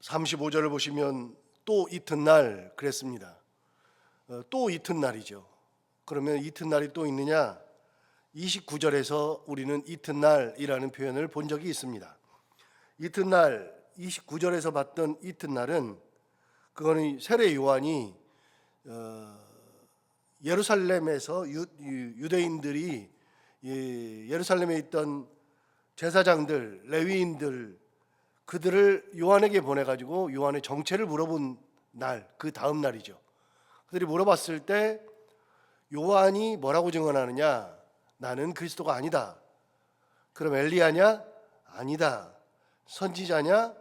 35절을 보시면 또 이튿날 그랬습니다. 또 이튿날이죠. 그러면 이튿날이 또 있느냐? 29절에서 우리는 이튿날이라는 표현을 본 적이 있습니다. 이튿날 29절에서 봤던 이튿날은 그거는 세례 요한이 예루살렘에서 유대인들이 예루살렘에 있던 제사장들, 레위인들 그들을 요한에게 보내가지고 요한의 정체를 물어본 날, 그 다음 날이죠. 그들이 물어봤을 때 요한이 뭐라고 증언하느냐? 나는 그리스도가 아니다. 그럼 엘리야냐? 아니다. 선지자냐?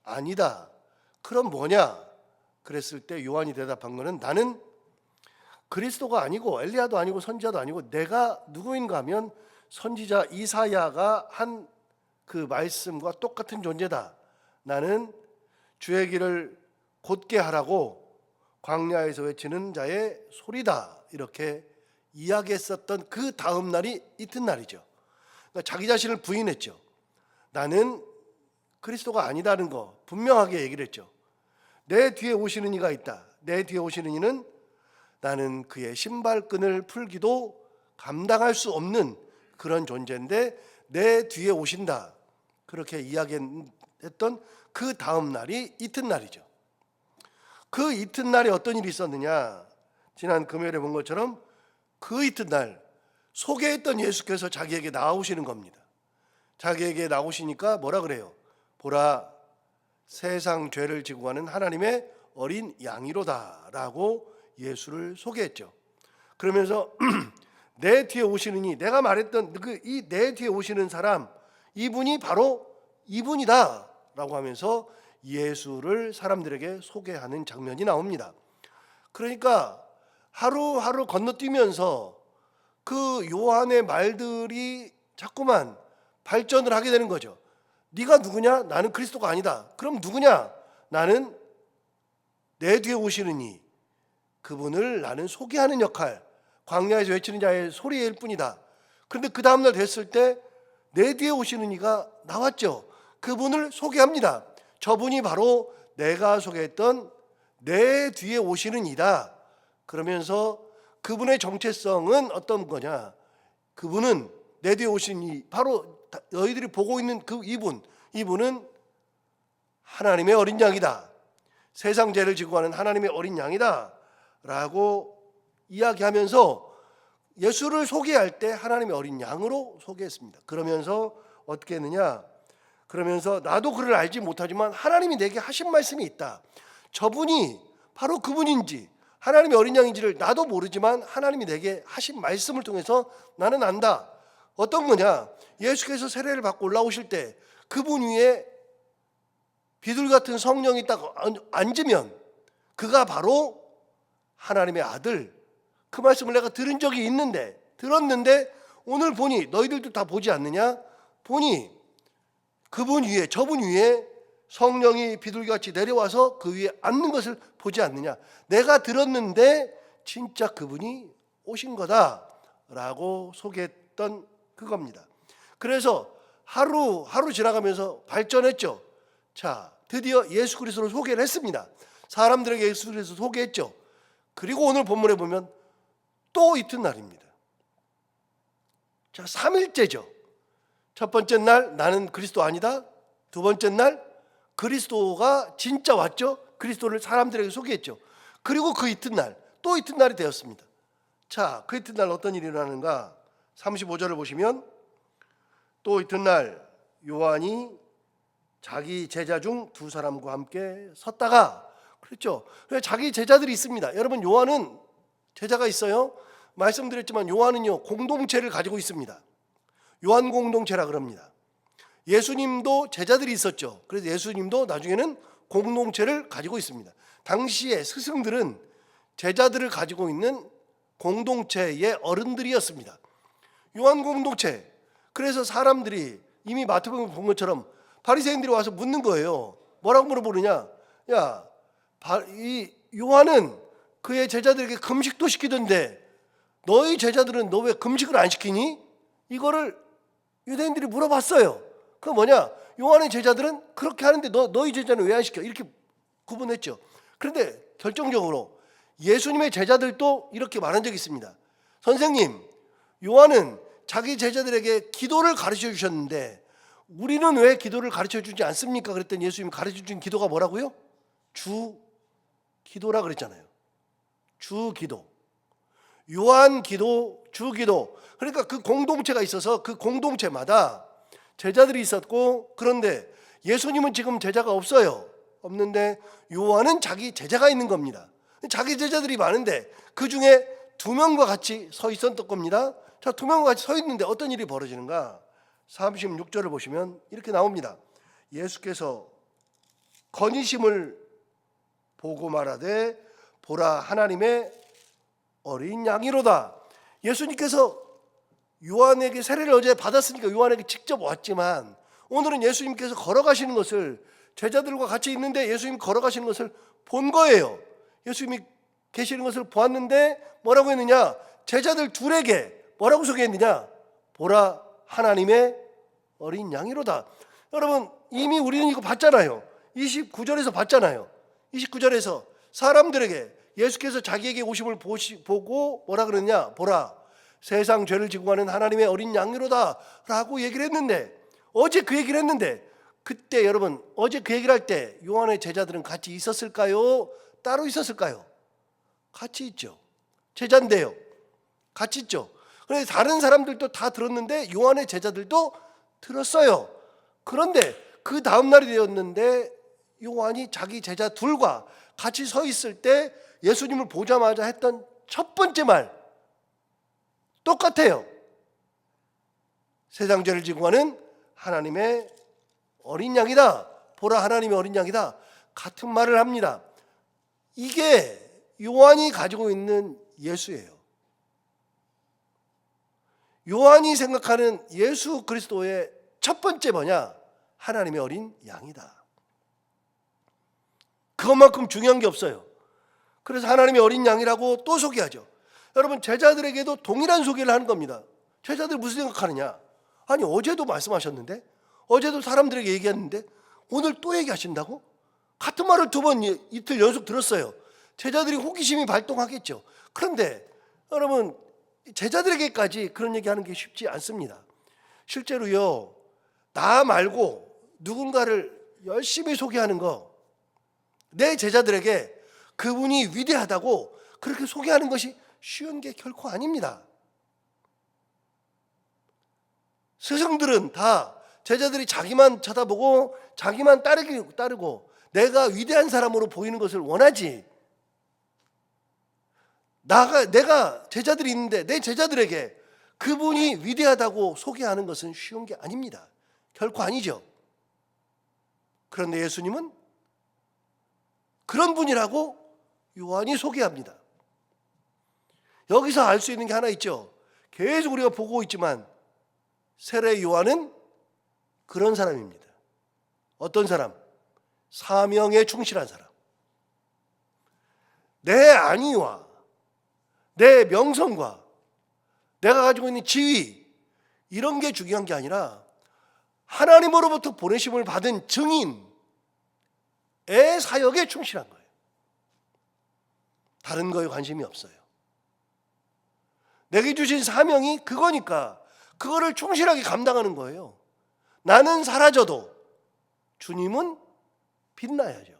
아니다. 그럼 뭐냐? 그랬을 때 요한이 대답한 거는 나는 그리스도가 아니고 엘리야도 아니고 선지자도 아니고 내가 누구인가 하면 선지자 이사야가 한 그 말씀과 똑같은 존재다. 나는 주의 길을 곧게 하라고 광야에서 외치는 자의 소리다. 이렇게 이야기했었던 그 다음 날이 이튿날이죠. 그러니까 자기 자신을 부인했죠. 나는 그리스도가 아니다는 거 분명하게 얘기를 했죠. 내 뒤에 오시는 이가 있다. 내 뒤에 오시는 이는 나는 그의 신발끈을 풀기도 감당할 수 없는 그런 존재인데 내 뒤에 오신다. 그렇게 이야기했던 그 다음 날이 이튿날이죠. 그 이튿날에 어떤 일이 있었느냐? 지난 금요일에 본 것처럼 그 이튿날 소개했던 예수께서 자기에게 나오시는 겁니다. 자기에게 나오시니까 뭐라 그래요? 보라, 세상 죄를 지고 가는 하나님의 어린 양이로다 라고 예수를 소개했죠. 그러면서 내 뒤에 오시는 이, 내가 말했던 이 내 뒤에 오시는 사람, 이분이 바로 이분이다 라고 하면서 예수를 사람들에게 소개하는 장면이 나옵니다. 그러니까 하루하루 건너뛰면서 그 요한의 말들이 자꾸만 발전을 하게 되는 거죠. 네가 누구냐? 나는 그리스도가 아니다. 그럼 누구냐? 나는 내 뒤에 오시는 이, 그분을 나는 소개하는 역할, 광야에서 외치는 자의 소리일 뿐이다. 그런데 그 다음날 됐을 때 내 뒤에 오시는 이가 나왔죠. 그분을 소개합니다. 저분이 바로 내가 소개했던 내 뒤에 오시는 이다. 그러면서 그분의 정체성은 어떤 거냐? 그분은 내 뒤에 오신 이, 바로 너희들이 보고 있는 그 이분은 하나님의 어린 양이다. 세상 죄를 지고 가는 하나님의 어린 양이다 라고 이야기하면서 예수를 소개할 때 하나님의 어린 양으로 소개했습니다. 그러면서 어떻게 했느냐? 그러면서 나도 그를 알지 못하지만 하나님이 내게 하신 말씀이 있다. 저분이 바로 그분인지 하나님의 어린 양인지를 나도 모르지만 하나님이 내게 하신 말씀을 통해서 나는 안다. 어떤 거냐? 예수께서 세례를 받고 올라오실 때 그분 위에 비둘 같은 성령이 딱 앉으면 그가 바로 하나님의 아들. 그 말씀을 내가 들었는데 오늘 보니 너희들도 다 보지 않느냐? 보니 그분 위에, 저분 위에 성령이 비둘기같이 내려와서 그 위에 앉는 것을 보지 않느냐? 내가 들었는데 진짜 그분이 오신 거다라고 소개했던 그겁니다. 그래서 하루 지나가면서 발전했죠. 자, 드디어 예수 그리스도를 소개를 했습니다. 사람들에게 예수 그리스도를 소개했죠. 그리고 오늘 본문에 보면 또 이튿날입니다. 자, 3일째죠. 첫 번째 날 나는 그리스도 아니다. 두 번째 날 그리스도가 진짜 왔죠. 그리스도를 사람들에게 소개했죠. 그리고 그 이튿날 또 이튿날이 되었습니다. 자, 그 이튿날 어떤 일이 일어나는가? 35절을 보시면 또 이튿날 요한이 자기 제자 중 두 사람과 함께 섰다가 그렇죠. 자기 제자들이 있습니다. 여러분 요한은 제자가 있어요. 말씀드렸지만 요한은요 공동체를 가지고 있습니다. 요한 공동체라 그럽니다. 예수님도 제자들이 있었죠. 그래서 예수님도 나중에는 공동체를 가지고 있습니다. 당시에 스승들은 제자들을 가지고 있는 공동체의 어른들이었습니다. 요한 공동체. 그래서 사람들이 이미 마태복음 본 것처럼 바리새인들이 와서 묻는 거예요. 뭐라고 물어보느냐? 야, 이 요한은 그의 제자들에게 금식도 시키던데 너희 제자들은 너 왜 금식을 안 시키니? 이거를 유대인들이 물어봤어요. 그 뭐냐? 요한의 제자들은 그렇게 하는데 너희 제자는 왜 안 시켜? 이렇게 구분했죠. 그런데 결정적으로 예수님의 제자들도 이렇게 말한 적이 있습니다. 선생님, 요한은 자기 제자들에게 기도를 가르쳐 주셨는데 우리는 왜 기도를 가르쳐 주지 않습니까? 그랬더니 예수님이 가르쳐 준 기도가 뭐라고요? 주 기도라 그랬잖아요. 주 기도. 요한 기도, 주 기도. 그러니까 그 공동체가 있어서 그 공동체마다 제자들이 있었고, 그런데 예수님은 지금 제자가 없어요. 없는데 요한은 자기 제자가 있는 겁니다. 자기 제자들이 많은데 그 중에 2명과 같이 서 있었던 겁니다. 자, 2명과 같이 서 있는데 어떤 일이 벌어지는가? 36절을 보시면 이렇게 나옵니다. 예수께서 건의심을 보고 말하되 보라 하나님의 어린 양이로다. 예수님께서 요한에게 세례를 어제 받았으니까 요한에게 직접 왔지만 오늘은 예수님께서 걸어가시는 것을, 제자들과 같이 있는데 예수님이 걸어가시는 것을 본 거예요. 예수님이 계시는 것을 보았는데 뭐라고 했느냐? 제자들 둘에게 뭐라고 소개했느냐? 보라 하나님의 어린 양이로다. 여러분, 이미 우리는 이거 봤잖아요. 29절에서 봤잖아요. 29절에서 사람들에게 예수께서 자기에게 오심을 보고 뭐라 그러냐? 보라 세상 죄를 지고 가는 하나님의 어린 양이로다 라고 얘기를 했는데, 어제 그 얘기를 했는데, 그때 여러분 어제 그 얘기를 할 때 요한의 제자들은 같이 있었을까요? 따로 있었을까요? 같이 있죠. 제자인데요. 같이 있죠. 그런데 다른 사람들도 다 들었는데 요한의 제자들도 들었어요. 그런데 그 다음 날이 되었는데 요한이 자기 제자 둘과 같이 서 있을 때 예수님을 보자마자 했던 첫 번째 말 똑같아요. 세상 죄를 지고 가는 하나님의 어린 양이다. 보라 하나님의 어린 양이다. 같은 말을 합니다. 이게 요한이 가지고 있는 예수예요. 요한이 생각하는 예수 그리스도의 첫 번째 뭐냐? 하나님의 어린 양이다. 그것만큼 중요한 게 없어요. 그래서 하나님의 어린 양이라고 또 소개하죠. 여러분, 제자들에게도 동일한 소개를 하는 겁니다. 제자들 무슨 생각하느냐? 아니, 어제도 말씀하셨는데, 어제도 사람들에게 얘기했는데 오늘 또 얘기하신다고? 같은 말을 2번 이틀 연속 들었어요. 제자들이 호기심이 발동하겠죠. 그런데 여러분, 제자들에게까지 그런 얘기하는 게 쉽지 않습니다. 실제로요, 나 말고 누군가를 열심히 소개하는 거, 내 제자들에게 그분이 위대하다고 그렇게 소개하는 것이 쉬운 게 결코 아닙니다. 스승들은 다 제자들이 자기만 쳐다보고 자기만 따르고 내가 위대한 사람으로 보이는 것을 원하지, 내가 제자들이 있는데 내 제자들에게 그분이 위대하다고 소개하는 것은 쉬운 게 아닙니다. 결코 아니죠. 그런데 예수님은 그런 분이라고 요한이 소개합니다. 여기서 알 수 있는 게 하나 있죠. 계속 우리가 보고 있지만 세례 요한은 그런 사람입니다. 어떤 사람? 사명에 충실한 사람. 내 안위와 내 명성과 내가 가지고 있는 지위, 이런 게 중요한 게 아니라 하나님으로부터 보내심을 받은 증인의 사역에 충실한 거예요. 다른 거에 관심이 없어요. 내게 주신 사명이 그거니까 그거를 충실하게 감당하는 거예요. 나는 사라져도 주님은 빛나야죠.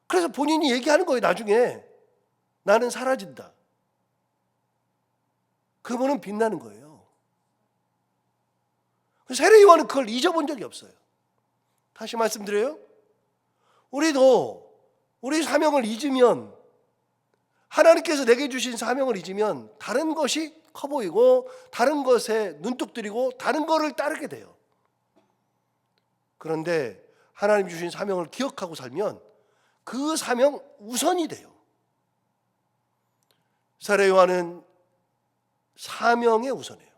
그래서 본인이 얘기하는 거예요. 나중에 나는 사라진다. 그분은 빛나는 거예요. 세례 요한은 그걸 잊어본 적이 없어요. 다시 말씀드려요. 우리도 우리 사명을 잊으면, 하나님께서 내게 주신 사명을 잊으면 다른 것이 커 보이고 다른 것에 눈독 들이고 다른 거를 따르게 돼요. 그런데 하나님 주신 사명을 기억하고 살면 그 사명 우선이 돼요. 세례 요한은 사명에 우선해요.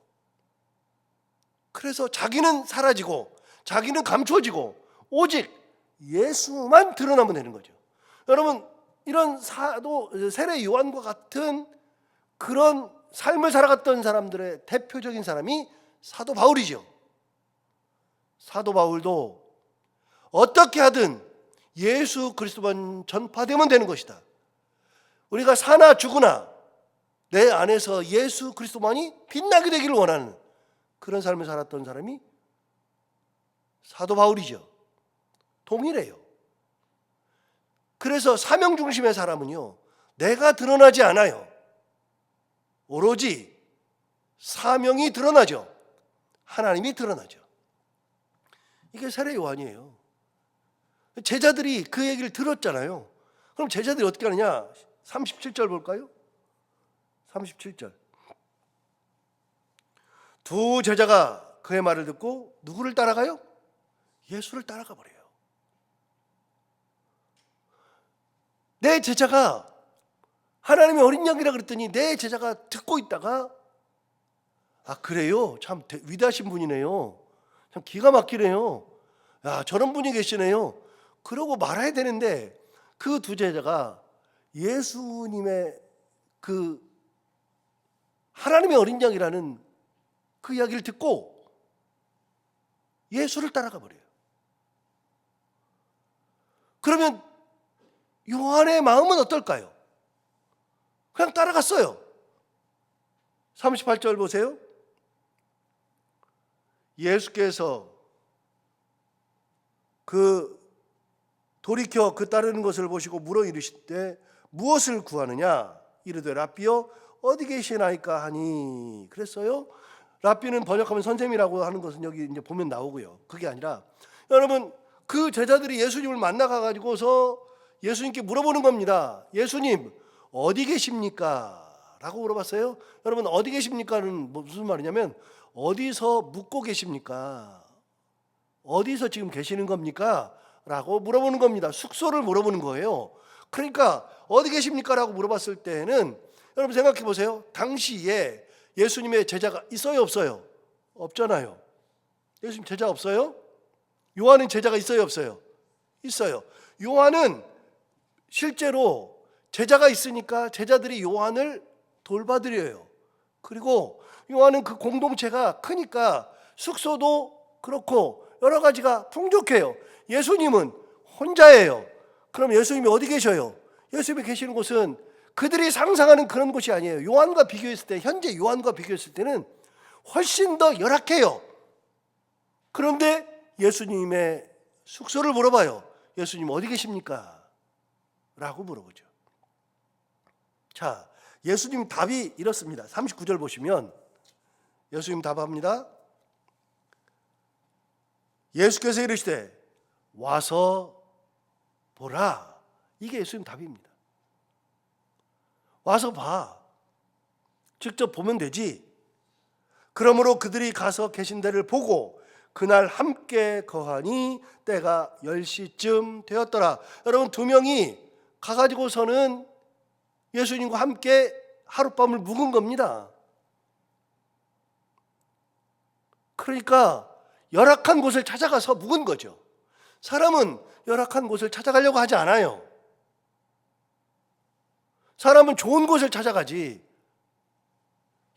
그래서 자기는 사라지고 자기는 감춰지고 오직 예수만 드러나면 되는 거죠. 여러분, 이런 사도 세례 요한과 같은 그런 삶을 살아갔던 사람들의 대표적인 사람이 사도 바울이죠. 사도 바울도 어떻게 하든 예수 그리스도만 전파되면 되는 것이다. 우리가 사나 죽으나 내 안에서 예수 그리스도만이 빛나게 되기를 원하는 그런 삶을 살았던 사람이 사도 바울이죠. 동일해요. 그래서 사명 중심의 사람은요, 내가 드러나지 않아요. 오로지 사명이 드러나죠. 하나님이 드러나죠. 이게 세례 요한이에요. 제자들이 그 얘기를 들었잖아요. 그럼 제자들이 어떻게 하느냐? 37절 볼까요? 37절. 두 제자가 그의 말을 듣고 누구를 따라가요? 예수를 따라가 버려요. 내 제자가 하나님의 어린 양이라 그랬더니 내 제자가 듣고 있다가 아 그래요? 참 위대하신 분이네요. 참 기가 막히네요. 야 저런 분이 계시네요. 그러고 말아야 되는데 그 두 제자가 예수님의 그 하나님의 어린 양이라는 그 이야기를 듣고 예수를 따라가 버려요. 그러면 요한의 마음은 어떨까요? 그냥 따라갔어요. 38절 보세요. 예수께서 돌이켜 그 따르는 것을 보시고 물어 이르시되 무엇을 구하느냐? 이르되 라삐여 어디 계시나이까 하니 그랬어요. 라삐는 번역하면 선생님이라고 하는 것은 여기 이제 보면 나오고요. 그게 아니라 여러분 그 제자들이 예수님을 만나가 가지고서 예수님께 물어보는 겁니다. 예수님 어디 계십니까? 라고 물어봤어요. 여러분 어디 계십니까는 무슨 말이냐면 어디서 묵고 계십니까? 어디서 지금 계시는 겁니까? 라고 물어보는 겁니다. 숙소를 물어보는 거예요. 그러니까 어디 계십니까? 라고 물어봤을 때는 여러분 생각해 보세요. 당시에 예수님의 제자가 있어요 없어요? 없잖아요. 예수님 제자 없어요? 요한은 제자가 있어요 없어요? 있어요. 요한은 실제로 제자가 있으니까 제자들이 요한을 돌봐드려요. 그리고 요한은 그 공동체가 크니까 숙소도 그렇고 여러 가지가 풍족해요. 예수님은 혼자예요. 그럼 예수님이 어디 계셔요? 예수님이 계시는 곳은 그들이 상상하는 그런 곳이 아니에요. 요한과 비교했을 때, 현재 요한과 비교했을 때는 훨씬 더 열악해요. 그런데 예수님의 숙소를 물어봐요. 예수님 어디 계십니까? 라고 물어보죠. 자, 예수님 답이 이렇습니다. 39절 보시면 예수님 답합니다. 예수께서 이르시되 와서 보라. 이게 예수님 답입니다. 와서 봐. 직접 보면 되지. 그러므로 그들이 가서 계신 데를 보고 그날 함께 거하니 때가 10시쯤 되었더라. 여러분 두 명이 가가지고서는 예수님과 함께 하룻밤을 묵은 겁니다. 그러니까 열악한 곳을 찾아가서 묵은 거죠. 사람은 열악한 곳을 찾아가려고 하지 않아요. 사람은 좋은 곳을 찾아가지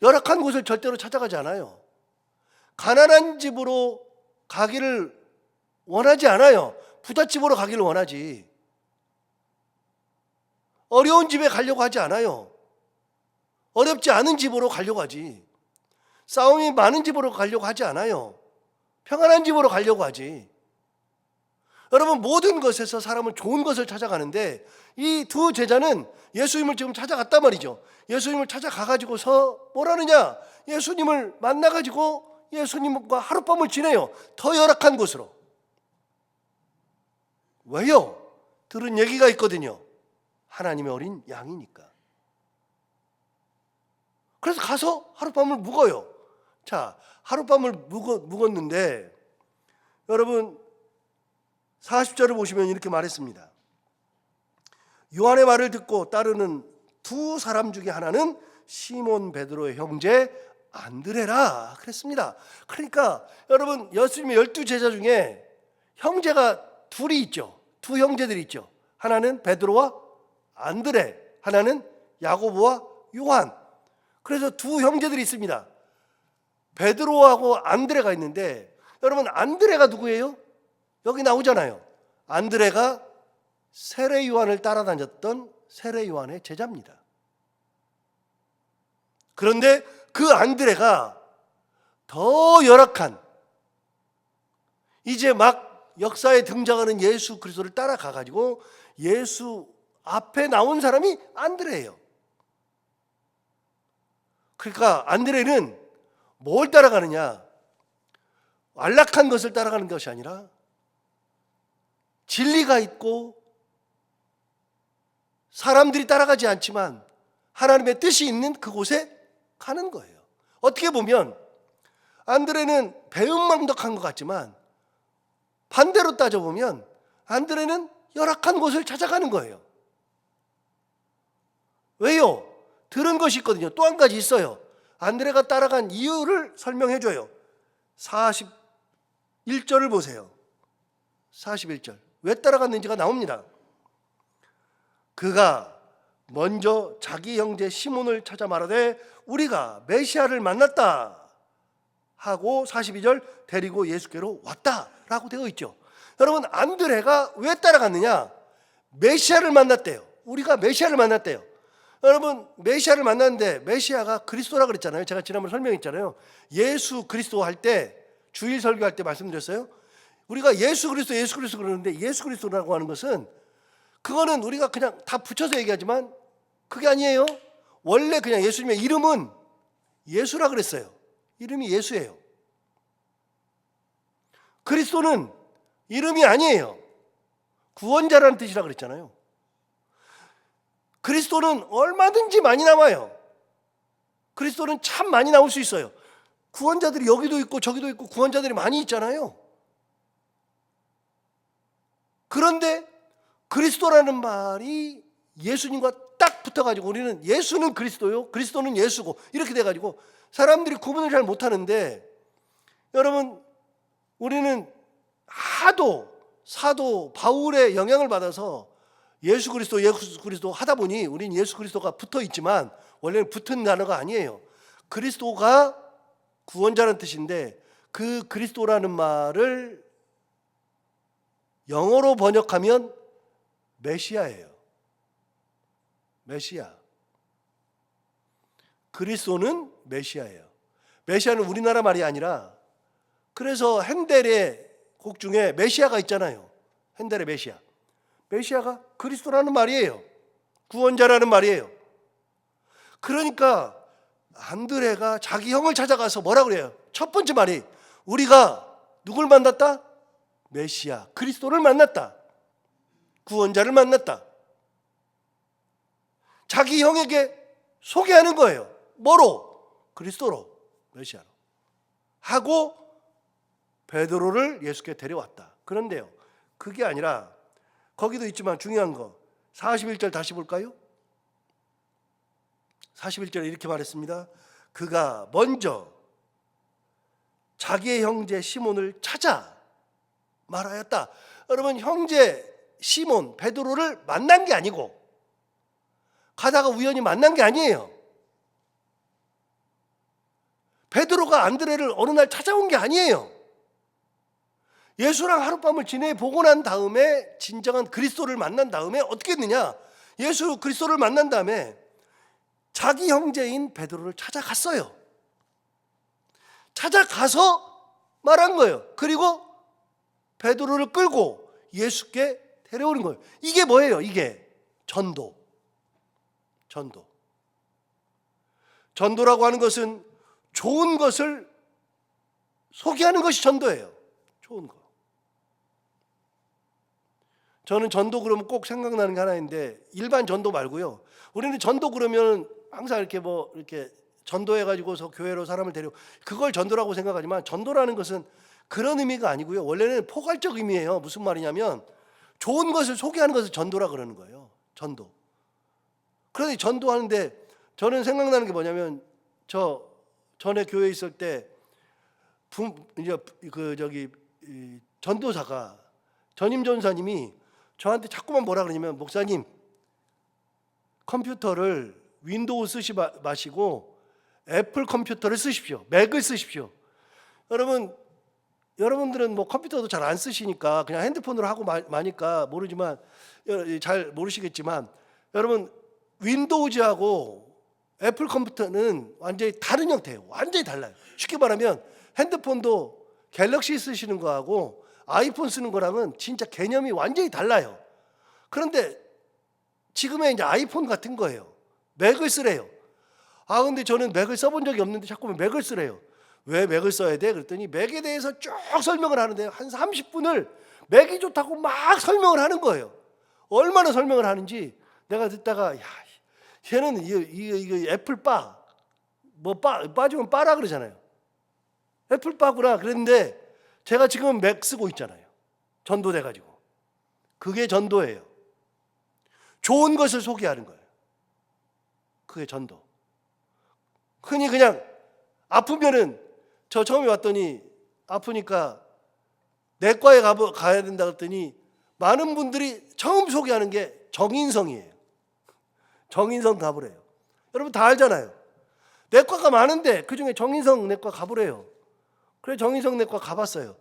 열악한 곳을 절대로 찾아가지 않아요. 가난한 집으로 가기를 원하지 않아요. 부잣집으로 가기를 원하지. 어려운 집에 가려고 하지 않아요. 어렵지 않은 집으로 가려고 하지. 싸움이 많은 집으로 가려고 하지 않아요. 평안한 집으로 가려고 하지. 여러분 모든 것에서 사람은 좋은 것을 찾아가는데 이 두 제자는 예수님을 지금 찾아갔단 말이죠. 예수님을 찾아가가지고서 뭐라느냐? 예수님을 만나가지고 예수님과 하룻밤을 지내요. 더 열악한 곳으로. 왜요? 들은 얘기가 있거든요. 하나님의 어린 양이니까. 그래서 가서 하룻밤을 묵어요. 자, 하룻밤을 묵었는데 여러분 40절을 보시면 이렇게 말했습니다. 요한의 말을 듣고 따르는 두 사람 중에 하나는 시몬 베드로의 형제 안드레라 그랬습니다. 그러니까 여러분 예수님의 12제자 중에 형제가 둘이 있죠. 두 형제들이 있죠. 하나는 베드로와 안드레, 하나는 야고보와 요한. 그래서 두 형제들이 있습니다. 베드로하고 안드레가 있는데 여러분 안드레가 누구예요? 여기 나오잖아요. 안드레가 세례 요한을 따라다녔던 세례 요한의 제자입니다. 그런데 그 안드레가 더 열악한, 이제 막 역사에 등장하는 예수 그리스도를 따라가 가지고 예수 앞에 나온 사람이 안드레예요. 그러니까 안드레는 뭘 따라가느냐? 안락한 것을 따라가는 것이 아니라 진리가 있고 사람들이 따라가지 않지만 하나님의 뜻이 있는 그곳에 가는 거예요. 어떻게 보면 안드레는 배은망덕한 것 같지만 반대로 따져보면 안드레는 열악한 곳을 찾아가는 거예요. 왜요? 들은 것이 있거든요. 또 한 가지 있어요. 안드레가 따라간 이유를 설명해 줘요. 41절을 보세요. 41절. 왜 따라갔는지가 나옵니다. 그가 먼저 자기 형제 시몬을 찾아 말하되 우리가 메시아를 만났다 하고 42절 데리고 예수께로 왔다라고 되어 있죠. 여러분 안드레가 왜 따라갔느냐? 메시아를 만났대요. 우리가 메시아를 만났대요. 여러분 메시아를 만났는데 메시아가 그리스도라 그랬잖아요. 제가 지난번에 설명했잖아요. 예수 그리스도 할 때 주일 설교할 때 말씀드렸어요. 우리가 예수 그리스도 그러는데 예수 그리스도라고 하는 것은 그거는 우리가 그냥 다 붙여서 얘기하지만 그게 아니에요. 원래 그냥 예수님의 이름은 예수라 그랬어요. 이름이 예수예요. 그리스도는 이름이 아니에요. 구원자라는 뜻이라 그랬잖아요. 그리스도는 얼마든지 많이 남아요. 그리스도는 참 많이 나올 수 있어요. 구원자들이 여기도 있고 저기도 있고 구원자들이 많이 있잖아요. 그런데 그리스도라는 말이 예수님과 딱 붙어가지고 우리는 예수는 그리스도요, 그리스도는 예수고 이렇게 돼가지고 사람들이 구분을 잘 못하는데, 여러분 우리는 하도 사도 바울의 영향을 받아서 예수 그리스도 하다 보니 우리는 예수 그리스도가 붙어 있지만 원래는 붙은 단어가 아니에요. 그리스도가 구원자라는 뜻인데 그 그리스도라는 말을 영어로 번역하면 메시아예요. 메시아. 그리스도는 메시아예요. 메시아는 우리나라 말이 아니라, 그래서 핸델의 곡 중에 메시아가 있잖아요. 핸델의 메시아. 메시아가 그리스도라는 말이에요. 구원자라는 말이에요. 그러니까 안드레가 자기 형을 찾아가서 뭐라 그래요? 첫 번째 말이 우리가 누굴 만났다? 메시아, 그리스도를 만났다. 구원자를 만났다. 자기 형에게 소개하는 거예요. 뭐로? 그리스도로, 메시아로 하고 베드로를 예수께 데려왔다. 그런데요, 그게 아니라 거기도 있지만 중요한 거 41절 다시 볼까요? 41절에 이렇게 말했습니다. 그가 먼저 자기의 형제 시몬을 찾아 말하였다. 여러분 형제 시몬 베드로를 만난 게 아니고 가다가 우연히 만난 게 아니에요. 베드로가 안드레를 어느 날 찾아온 게 아니에요. 예수랑 하룻밤을 지내보고 난 다음에 진정한 그리스도를 만난 다음에 어떻게 했느냐? 예수 그리스도를 만난 다음에 자기 형제인 베드로를 찾아갔어요. 찾아가서 말한 거예요. 그리고 베드로를 끌고 예수께 데려오는 거예요. 이게 뭐예요? 이게 전도. 전도라고 하는 것은 좋은 것을 소개하는 것이 전도예요. 좋은 거. 저는 전도 그러면 꼭 생각나는 게 하나 있는데, 일반 전도 말고요. 우리는 전도 그러면 항상 이렇게 이렇게 전도해가지고서 교회로 사람을 데리고 그걸 전도라고 생각하지만, 전도라는 것은 그런 의미가 아니고요. 원래는 포괄적 의미예요. 무슨 말이냐면 좋은 것을 소개하는 것을 전도라 그러는 거예요. 전도. 그런데 전도하는데 저는 생각나는 게 뭐냐면, 저 전에 교회에 있을 때 전도사가 전임 전사님이 저한테 자꾸만 뭐라 그러냐면, 목사님 컴퓨터를 윈도우 쓰지 마시고 애플 컴퓨터를 쓰십시오. 맥을 쓰십시오. 여러분 여러분들은 뭐 컴퓨터도 잘 안 쓰시니까 그냥 핸드폰으로 하고 마니까 모르지만, 잘 모르시겠지만, 여러분 윈도우즈하고 애플 컴퓨터는 완전히 다른 형태예요. 완전히 달라요. 쉽게 말하면 핸드폰도 갤럭시 쓰시는 거하고 아이폰 쓰는 거랑은 진짜 개념이 완전히 달라요. 그런데 지금의 이제 아이폰 같은 거예요. 맥을 쓰래요. 근데 저는 맥을 써본 적이 없는데 자꾸 맥을 쓰래요. 왜 맥을 써야 돼? 그랬더니 맥에 대해서 쭉 설명을 하는데요. 한 30분을 맥이 좋다고 막 설명을 하는 거예요. 얼마나 설명을 하는지 내가 듣다가, 야, 걔는 이 애플바, 뭐 빠지면 빠라 그러잖아요. 애플바구나 그랬는데 제가 지금 맥 쓰고 있잖아요. 전도돼 가지고. 그게 전도예요. 좋은 것을 소개하는 거예요. 그게 전도. 흔히 그냥 아프면은, 저 처음에 왔더니 아프니까 내과에 가야 된다 그랬더니 많은 분들이 처음 소개하는 게 정인성이에요. 정인성 가보래요. 여러분 다 알잖아요. 내과가 많은데 그중에 정인성 내과 가보래요. 그래 정인성 내과 가봤어요.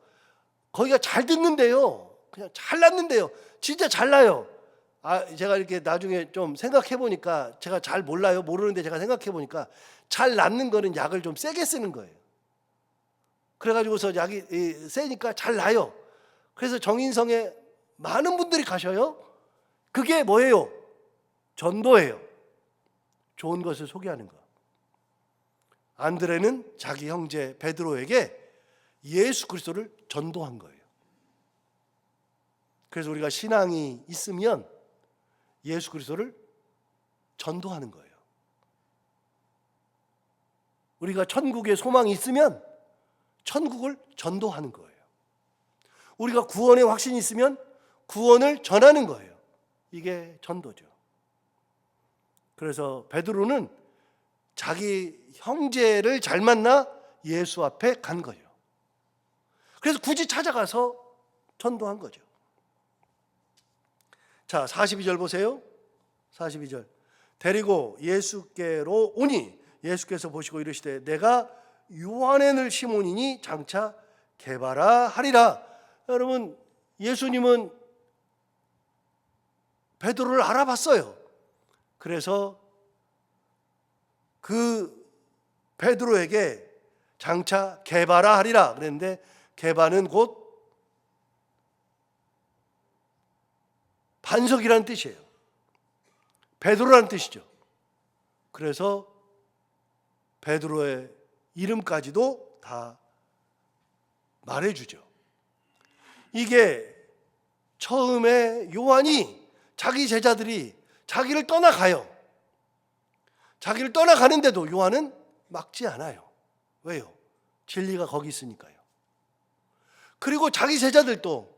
거기가 잘 듣는데요. 그냥 잘 낫는데요. 진짜 잘 나요. 제가 이렇게 나중에 좀 생각해 보니까, 제가 잘 몰라요. 모르는데 제가 생각해 보니까 잘 낫는 거는 약을 좀 세게 쓰는 거예요. 그래가지고서 약이 세니까 잘 나요. 그래서 정인성에 많은 분들이 가셔요. 그게 뭐예요? 전도예요. 좋은 것을 소개하는 거. 안드레는 자기 형제 베드로에게 예수 그리스도를 전도한 거예요. 그래서 우리가 신앙이 있으면 예수 그리스도를 전도하는 거예요. 우리가 천국에 소망이 있으면 천국을 전도하는 거예요. 우리가 구원의 확신이 있으면 구원을 전하는 거예요. 이게 전도죠. 그래서 베드로는 자기 형제를 잘 만나 예수 앞에 간 거예요. 그래서 굳이 찾아가서 전도한 거죠. 자, 42절 보세요. 42절. 데리고 예수께로 오니 예수께서 보시고 이르시되 내가 요한의 늘 시몬이니 장차 게바라 하리라. 여러분, 예수님은 베드로를 알아봤어요. 그래서 그 베드로에게 장차 게바라 하리라 그랬는데, 게바는 곧 반석이라는 뜻이에요. 베드로라는 뜻이죠. 그래서 베드로의 이름까지도 다 말해주죠. 이게 처음에 요한이, 자기 제자들이 자기를 떠나가요. 자기를 떠나가는데도 요한은 막지 않아요. 왜요? 진리가 거기 있으니까요. 그리고 자기 제자들도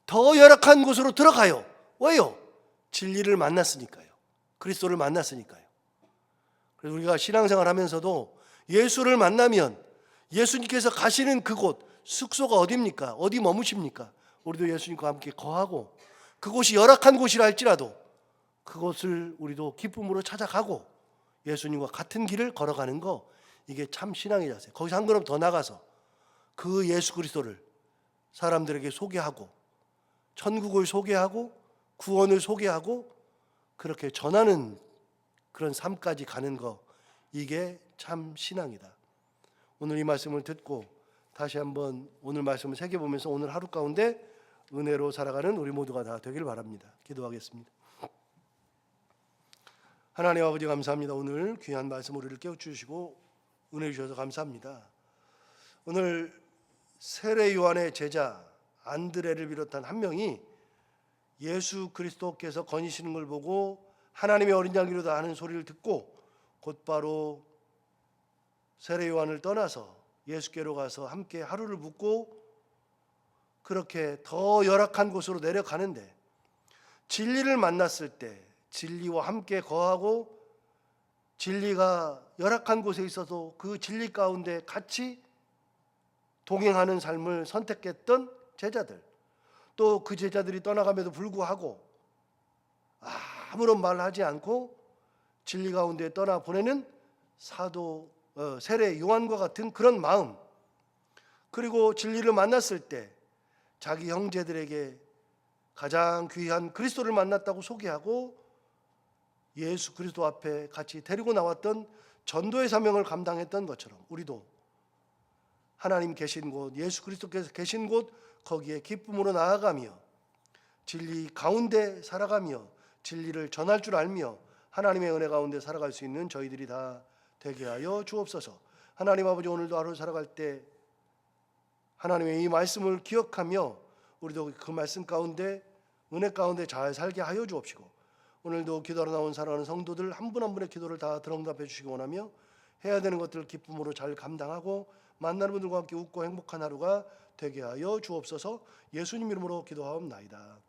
더 열악한 곳으로 들어가요. 왜요? 진리를 만났으니까요. 그리스도를 만났으니까요. 그래서 우리가 신앙생활 하면서도 예수를 만나면 예수님께서 가시는 그곳, 숙소가 어디입니까? 어디 머무십니까? 우리도 예수님과 함께 거하고, 그곳이 열악한 곳이라 할지라도 그곳을 우리도 기쁨으로 찾아가고 예수님과 같은 길을 걸어가는 거, 이게 참 신앙의 자세. 거기서 한 걸음 더 나가서 그 예수 그리스도를 사람들에게 소개하고, 천국을 소개하고, 구원을 소개하고, 그렇게 전하는 그런 삶까지 가는 거, 이게 참 신앙이다. 오늘 이 말씀을 듣고 다시 한번 오늘 말씀을 새겨보면서 오늘 하루 가운데 은혜로 살아가는 우리 모두가 다 되길 바랍니다. 기도하겠습니다. 하나님 아버지, 감사합니다. 오늘 귀한 말씀 우리를 깨우치시고 은혜 주셔서 감사합니다. 오늘 세례 요한의 제자 안드레를 비롯한 한 명이 예수 그리스도께서 거니시는 걸 보고 하나님의 어린 양이로다 하는 소리를 듣고 곧바로 세례 요한을 떠나서 예수께로 가서 함께 하루를 묵고, 그렇게 더 열악한 곳으로 내려가는데 진리를 만났을 때 진리와 함께 거하고, 진리가 열악한 곳에 있어도 그 진리 가운데 같이 동행하는 삶을 선택했던 제자들, 또 그 제자들이 떠나감에도 불구하고 아무런 말을 하지 않고 진리 가운데 떠나 보내는 사도 세례 요한과 같은 그런 마음, 그리고 진리를 만났을 때 자기 형제들에게 가장 귀한 그리스도를 만났다고 소개하고 예수 그리스도 앞에 같이 데리고 나왔던 전도의 사명을 감당했던 것처럼 우리도 하나님 계신 곳, 예수 그리스도께서 계신 곳 거기에 기쁨으로 나아가며 진리 가운데 살아가며 진리를 전할 줄 알며 하나님의 은혜 가운데 살아갈 수 있는 저희들이 다 되게 하여 주옵소서. 하나님 아버지, 오늘도 하루 살아갈 때 하나님의 이 말씀을 기억하며 우리도 그 말씀 가운데 은혜 가운데 잘 살게 하여 주옵시고, 오늘도 기도하러 나온 사랑하는 성도들 한 분 한 분의 기도를 다 들응답해 주시기 원하며 해야 되는 것들을 기쁨으로 잘 감당하고 만나는 분들과 함께 웃고 행복한 하루가 되게 하여 주옵소서. 예수님 이름으로 기도하옵나이다.